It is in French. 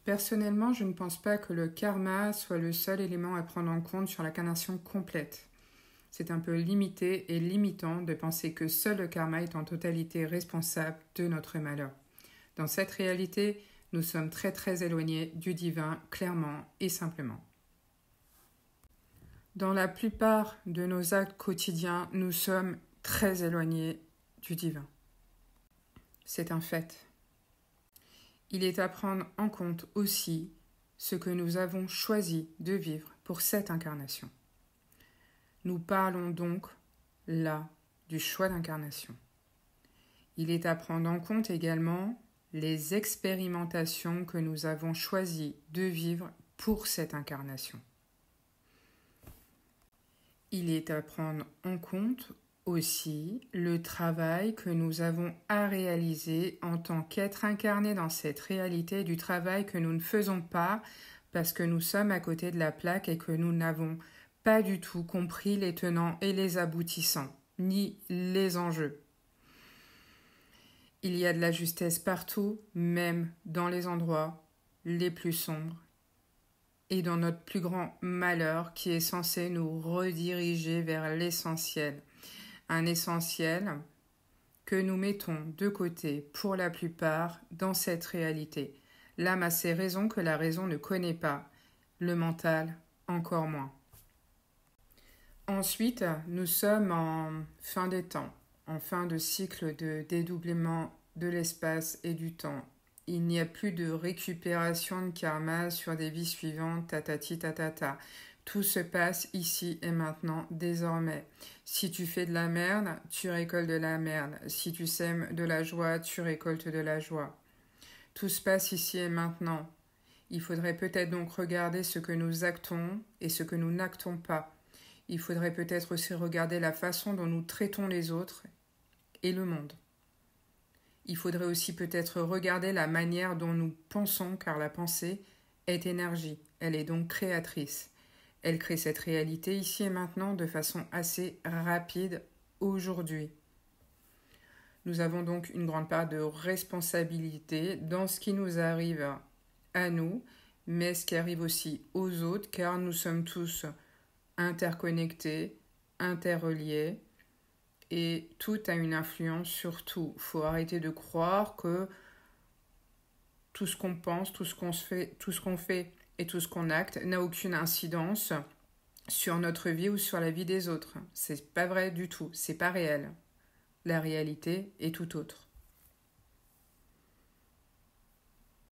Personnellement, je ne pense pas que le karma soit le seul élément à prendre en compte sur l'incarnation complète. C'est un peu limité et limitant de penser que seul le karma est en totalité responsable de notre malheur. Dans cette réalité, nous sommes très très éloignés du divin, clairement et simplement. Dans la plupart de nos actes quotidiens, nous sommes très éloignés du divin. C'est un fait. Il est à prendre en compte aussi ce que nous avons choisi de vivre pour cette incarnation. Nous parlons donc, là, du choix d'incarnation. Il est à prendre en compte également les expérimentations que nous avons choisi de vivre pour cette incarnation. Il est à prendre en compte aussi le travail que nous avons à réaliser en tant qu'être incarné dans cette réalité, du travail que nous ne faisons pas parce que nous sommes à côté de la plaque et que nous n'avons pas du tout compris les tenants et les aboutissants, ni les enjeux. Il y a de la justesse partout, même dans les endroits les plus sombres et dans notre plus grand malheur qui est censé nous rediriger vers l'essentiel. Un essentiel que nous mettons de côté pour la plupart dans cette réalité. L'âme a ses raisons que la raison ne connaît pas, le mental encore moins. Ensuite, nous sommes en fin des temps, en fin de cycle de dédoublement de l'espace et du temps. Il n'y a plus de récupération de karma sur des vies suivantes, tatati tatata. Tout se passe ici et maintenant, désormais. Si tu fais de la merde, tu récoltes de la merde. Si tu sèmes de la joie, tu récoltes de la joie. Tout se passe ici et maintenant. Il faudrait peut-être donc regarder ce que nous actons et ce que nous n'actons pas. Il faudrait peut-être aussi regarder la façon dont nous traitons les autres et le monde. Il faudrait aussi peut-être regarder la manière dont nous pensons, car la pensée est énergie, elle est donc créatrice. Elle crée cette réalité ici et maintenant de façon assez rapide aujourd'hui. Nous avons donc une grande part de responsabilité dans ce qui nous arrive à nous, mais ce qui arrive aussi aux autres, car nous sommes tous interconnectés, interreliés, et tout a une influence sur tout. Il faut arrêter de croire que tout ce qu'on pense, tout ce qu'on fait et tout ce qu'on acte n'a aucune incidence sur notre vie ou sur la vie des autres. C'est pas vrai du tout, c'est pas réel. La réalité est tout autre.